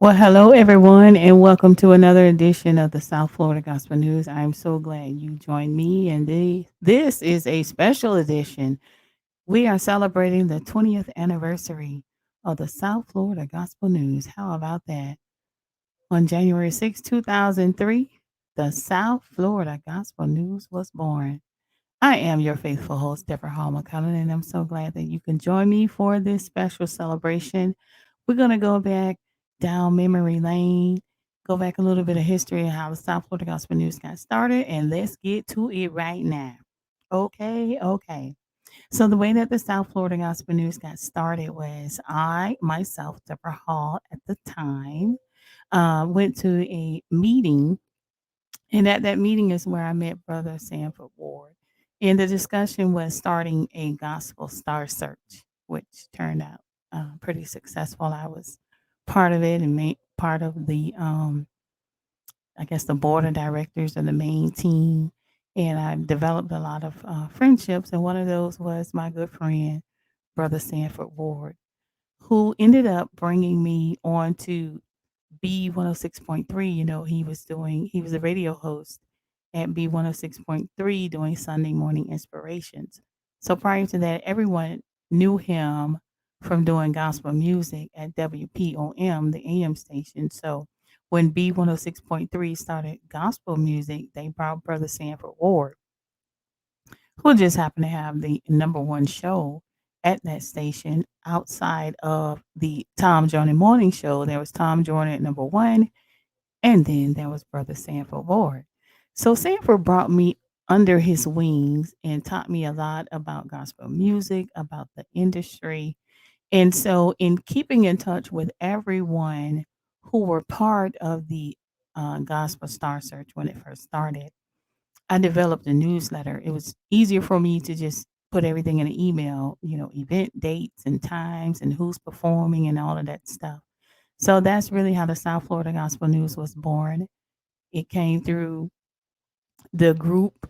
Well, hello everyone, and welcome to another edition of the South Florida Gospel News. I'm so glad you joined me, and this is a special edition. We are celebrating the 20th anniversary of the South Florida Gospel News. How about that? On January 6, 2003, the South Florida Gospel News was born. I am your faithful host, Debrah Hall-McCullon, and I'm so glad that you can join me for this special celebration. We're going to go back down memory lane, go back a little bit of history of how the South Florida Gospel News got started, and let's get to it right now. Okay, okay. So the way that the South Florida Gospel News got started was I, myself, Deborah Hall, at the time, went to a meeting, and at that meeting is where I met Brother Sanford Ward. And the discussion was starting a gospel star search, which turned out pretty successful. I was part of it and made part of the, I guess, the board of directors of the main team. And I developed a lot of friendships. And one of those was my good friend, Brother Sanford Ward, who ended up bringing me on to B 106.3. He was a radio host at B 106.3 doing Sunday morning inspirations. So prior to that, everyone knew him from doing gospel music at WPOM, the AM station. So when B 106.3 started gospel music, they brought Brother Sanford Ward, who just happened to have the number one show at that station outside of the Tom Joyner Morning Show. There was Tom Joyner at number one, and then there was Brother Sanford Ward. So Sanford brought me under his wings and taught me a lot about gospel music, about the industry. And so, in keeping in touch with everyone who were part of the Gospel Star Search when it first started, I developed a newsletter. It was easier for me to just put everything in an email, event dates and times and who's performing and all of that stuff. So that's really how the South Florida Gospel News was born. It came through the group,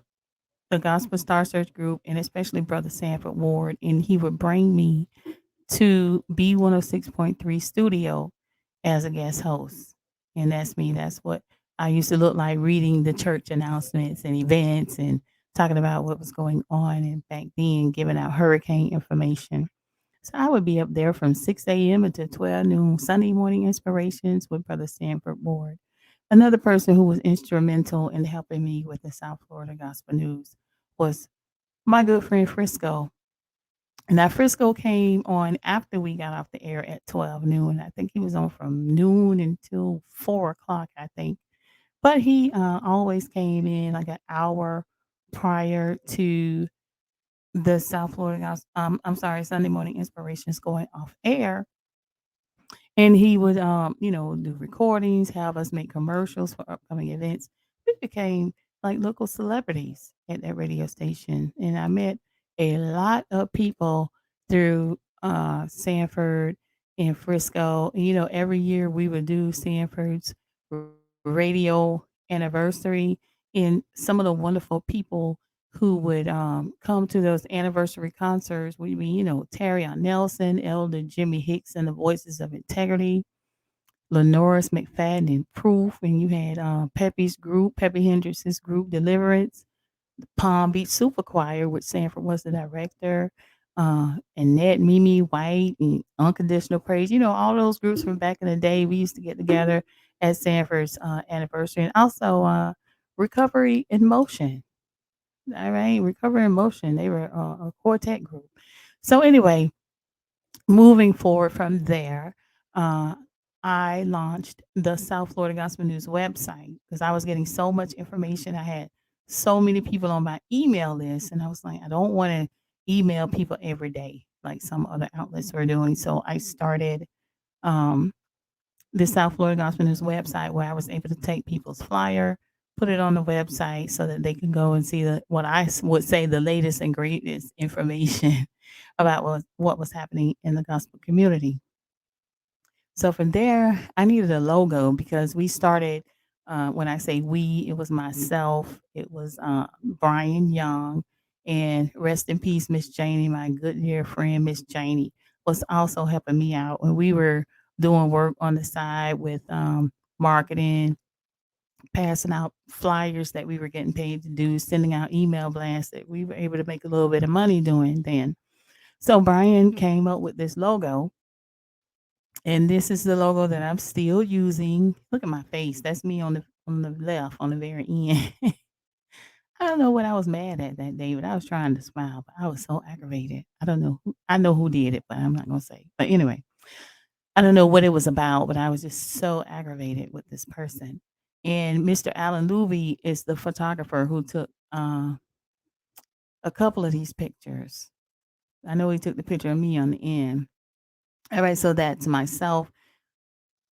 the Gospel Star Search group, and especially Brother Sanford Ward. And he would bring me to B 106.3 studio as a guest host. And that's me. That's what I used to look like, reading the church announcements and events and talking about what was going on. And back then, giving out hurricane information. So I would be up there from 6 a.m. until 12 noon, Sunday morning inspirations with Brother Sanford Ward. Another person who was instrumental in helping me with the South Florida Gospel News was my good friend Frisco. And that Frisco came on after we got off the air at 12 noon. I think he was on from noon until 4 o'clock, I think. But he always came in like an hour prior to the South Florida I'm sorry, Sunday morning inspirations going off air. And he would, do recordings, have us make commercials for upcoming events. We became like local celebrities at that radio station. And I met a lot of people through Sanford and Frisco. And, every year we would do Sanford's radio anniversary. And some of the wonderful people who would come to those anniversary concerts would be, Terry Nelson, Elder Jimmy Hicks, and the Voices of Integrity, Lenoris McFadden and Proof, and you had Peppy's group, Peppy Hendrix's group, Deliverance, Palm Beach Super Choir, which Sanford was the director, and Ned Mimi White and Unconditional Praise. All those groups from back in the day. We used to get together at Sanford's anniversary, and also Recovery in Motion. All right, Recovery in Motion. They were a quartet group. So anyway, moving forward from there, uh, I launched the South Florida Gospel News website because I was getting so much information. I had so many people on my email list, and I was like, I don't want to email people every day like some other outlets were doing. So I started um, the South Florida Gospel News website where I was able to take people's flyer, put it on the website so that they can go and see what would say the latest and greatest information about what was happening in the gospel community. So from there, I needed a logo because we started. When I say we, it was myself, it was Brian Young, and rest in peace, Miss Janie, my good dear friend, Miss Janie, was also helping me out when we were doing work on the side with marketing, passing out flyers that we were getting paid to do, sending out email blasts that we were able to make a little bit of money doing then. So Brian came up with this logo, and this is the logo that I'm still using. Look at my face. That's me on the left on the very end. I don't know what I was mad at that day, but I was trying to smile, but I was so aggravated. I don't know who I know who did it, but I'm not gonna say. But anyway, I don't know what it was about, but I was just so aggravated with this person. And Mr. Alan Luby is the photographer who took a couple of these pictures. I know he took the picture of me on the end. All right, so that's myself.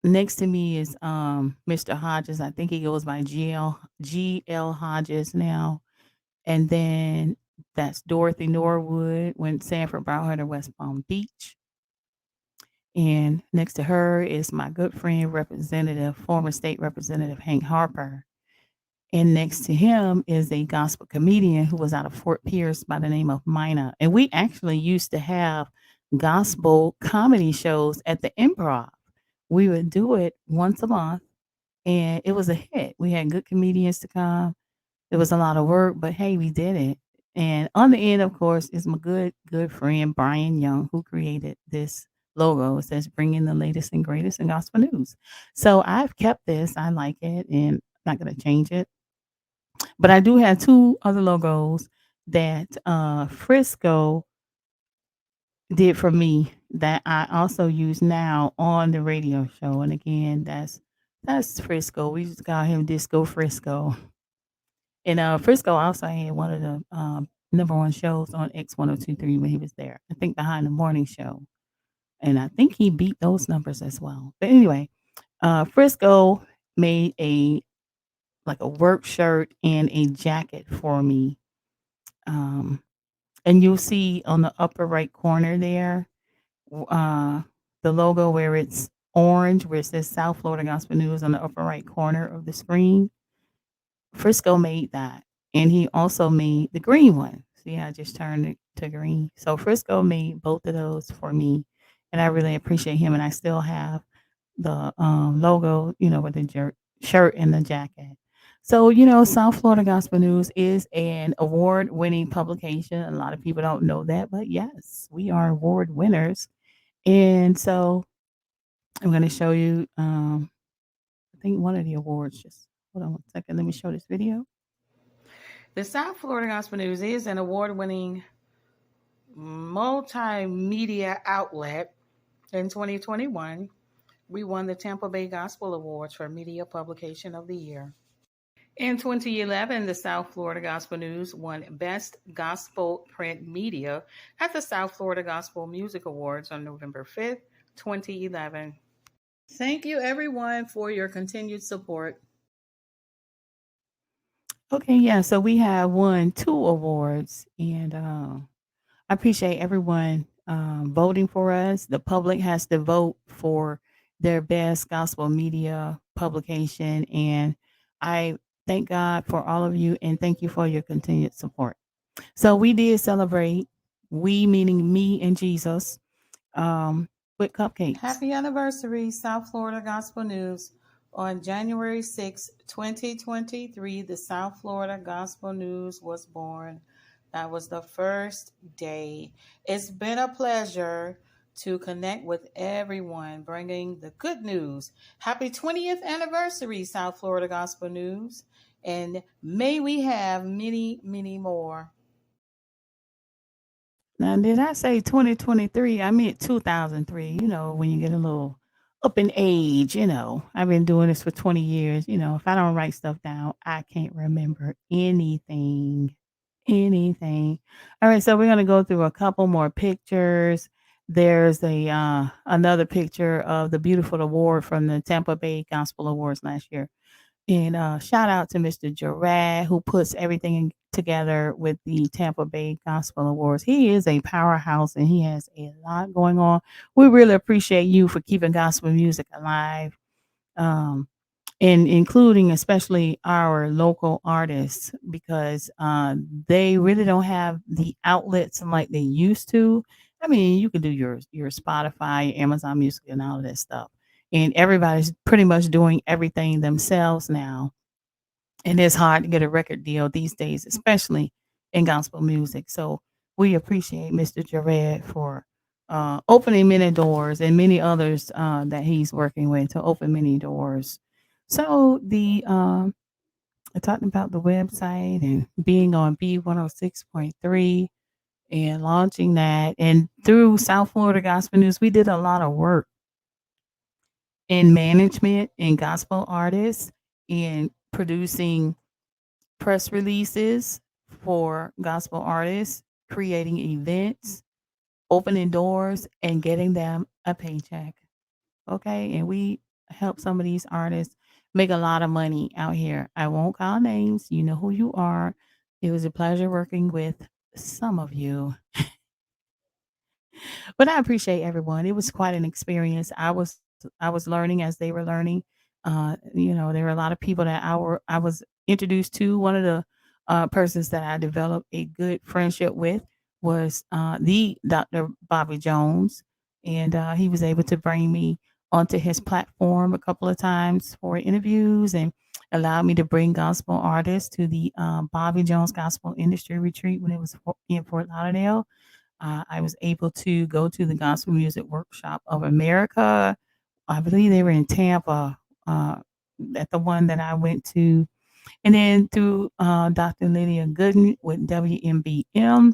Next to me is Mr. Hodges. I think he goes by GL Hodges now. And then that's Dorothy Norwood when Sanford brought her to West Palm Beach. And next to her is my good friend, Representative, former state representative Hank Harper. And next to him is a gospel comedian who was out of Fort Pierce by the name of Mina. And we actually used to have gospel comedy shows at the Improv. We would do it once a month, and it was a hit. We had good comedians to come. It was a lot of work, but hey, we did it. And on the end, of course, is my good friend Brian Young, who created this logo. It says bringing the latest and greatest in gospel news. So I've kept this. I like it and not gonna change it. But I do have two other logos that Frisco did for me that I also use now on the radio show. And again, that's Frisco. We just call him Disco Frisco. And Frisco also had one of the number one shows on X1023 when he was there. I think behind the morning show. And I think he beat those numbers as well. But anyway, Frisco made a like a work shirt and a jacket for me. Um, and you'll see on the upper right corner there, uh, the logo where it's orange, where it says South Florida Gospel News on the upper right corner of the screen. Frisco made that, and he also made the green one. See, I just turned it to green. So Frisco made both of those for me, and I really appreciate him. And I still have the logo, with the shirt and the jacket. So, South Florida Gospel News is an award winning publication. A lot of people don't know that, but yes, we are award winners. And so I'm going to show you, I think one of the awards. Just hold on one second. Let me show this video. The South Florida Gospel News is an award winning multimedia outlet. In 2021, we won the Tampa Bay Gospel Awards for Media Publication of the Year. In 2011, the South Florida Gospel News won Best Gospel Print Media at the South Florida Gospel Music Awards on November 5th, 2011. Thank you, everyone, for your continued support. Okay, yeah, so we have won two awards, and I appreciate everyone voting for us. The public has to vote for their best gospel media publication, and I thank God for all of you, and thank you for your continued support. So we did celebrate, we meaning me and Jesus, with cupcakes. Happy anniversary, South Florida Gospel News. On January 6, 2023, the South Florida Gospel News was born. That was the first day. It's been a pleasure to connect with everyone, bringing the good news. Happy 20th anniversary, South Florida Gospel News. And may we have many, many more. Now, did I say 2023? I meant 2003. When you get a little up in age, I've been doing this for 20 years. If I don't write stuff down, I can't remember anything. Anything. All right, so we're gonna go through a couple more pictures. There's a another picture of the beautiful award from the Tampa Bay Gospel Awards last year. And shout out to Mr. Gerard who puts everything together with the Tampa Bay Gospel Awards. He is a powerhouse and he has a lot going on. We really appreciate you for keeping gospel music alive. Um, and including especially our local artists because they really don't have the outlets like they used to. I mean, you can do your Spotify, Amazon Music, and all of that stuff. And everybody's pretty much doing everything themselves now. And it's hard to get a record deal these days, especially in gospel music. So we appreciate Mr. Jared for opening many doors and many others that he's working with to open many doors. So I talked about the website and being on B106.3 and launching that. And through South Florida Gospel News, we did a lot of work in management and gospel artists and producing press releases for gospel artists, creating events, opening doors, and getting them a paycheck. Okay. And we help some of these artists make a lot of money out here. I won't call names. You know who you are. It was a pleasure working with some of you. But I appreciate everyone. It was quite an experience. I was learning as they were learning. There were a lot of people that I was introduced to. One of the persons that I developed a good friendship with was the Dr. Bobby Jones, and he was able to bring me onto his platform a couple of times for interviews and allowed me to bring gospel artists to the Bobby Jones Gospel Industry Retreat when it was in Fort Lauderdale. I was able to go to the Gospel Music Workshop of America. I believe they were in Tampa, uh, at the one that I went to. And then through Dr. Lydia Gooden with WMBM,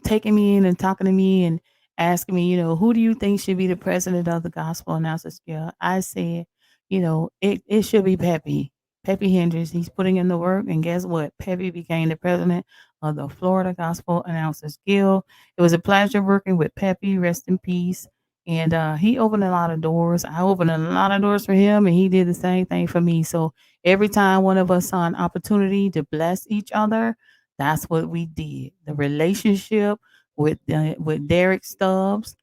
taking me in and talking to me and asking me, who do you think should be the president of the Gospel Announcers Guild? I said, it should be Peppy. Peppy Hendricks. He's putting in the work. And guess what? Peppy became the president of the Florida Gospel Announcers Guild. It was a pleasure working with Peppy. Rest in peace. And he opened a lot of doors. I opened a lot of doors for him, and he did the same thing for me. So every time one of us saw an opportunity to bless each other, that's what we did. The relationship with Derek Stubbs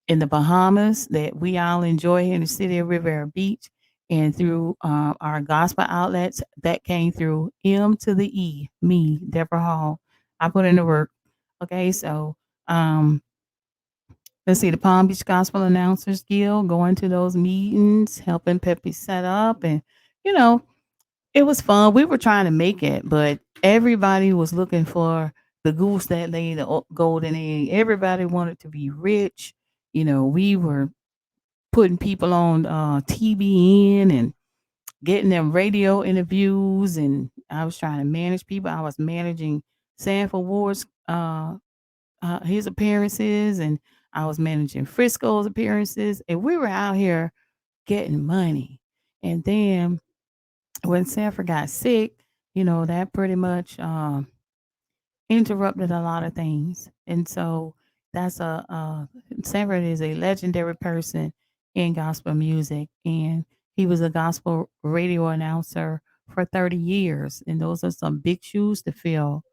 in the Bahamas that we all enjoy here in the city of Riviera Beach, and through our gospel outlets that came through M to the E, me, Debrah Hall. I put in the work. Okay, so um, let's see, the Palm Beach Gospel Announcers Guild, going to those meetings, helping Peppy set up, and you know, it was fun. We were trying to make it, but everybody was looking for the goose that laid the golden egg. Everybody wanted to be rich. We were putting people on TBN and getting them radio interviews, and I was trying to manage people. I was managing Sanford Ward's his appearances, and I was managing Frisco's appearances, and we were out here getting money. And then when Sanford got sick, that pretty much interrupted a lot of things. And so that's Sanford is a legendary person in gospel music, and he was a gospel radio announcer for 30 years, and those are some big shoes to fill.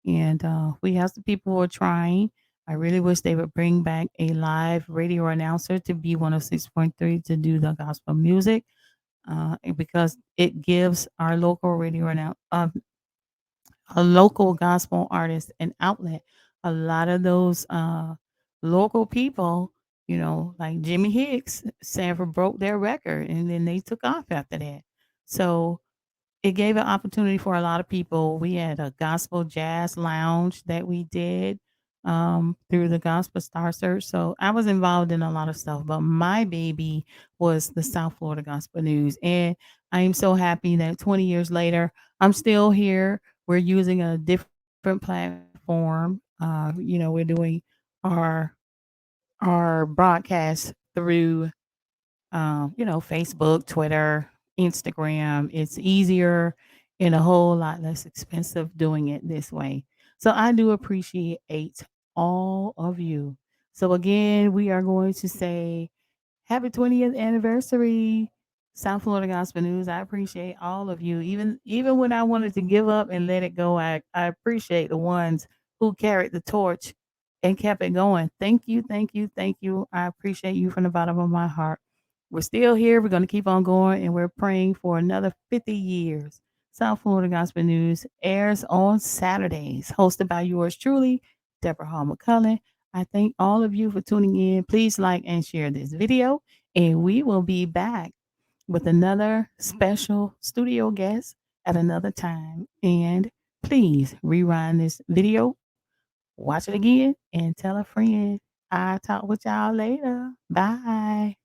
And we have some people who are trying. I really wish they would bring back a live radio announcer to be 106.3 to do the gospel music, because it gives our local radio a local gospel artist an outlet. A lot of those local people, like Jimmy Hicks, Sanford broke their record and then they took off after that. So it gave an opportunity for a lot of people. We had a gospel jazz lounge that we did through the Gospel Star Search. So I was involved in a lot of stuff, but my baby was the South Florida Gospel News. And I am so happy that 20 years later, I'm still here. We're using a different platform. We're doing our our broadcast through Facebook, Twitter, Instagram. It's easier and a whole lot less expensive doing it this way. So I do appreciate all of you. So again, we are going to say happy 20th anniversary, South Florida Gospel News. I appreciate all of you. Even when I wanted to give up and let it go, I appreciate the ones who carried the torch and kept it going. Thank you, thank you, thank you. I appreciate you from the bottom of my heart. We're still here. We're going to keep on going, and we're praying for another 50 years. South Florida Gospel News airs on Saturdays, hosted by yours truly, Debrah Hall-McCullon. I thank all of you for tuning in. Please like and share this video, and we will be back with another special studio guest at another time. And please rewind this video, watch it again, and tell a friend. I'll talk with y'all later. Bye.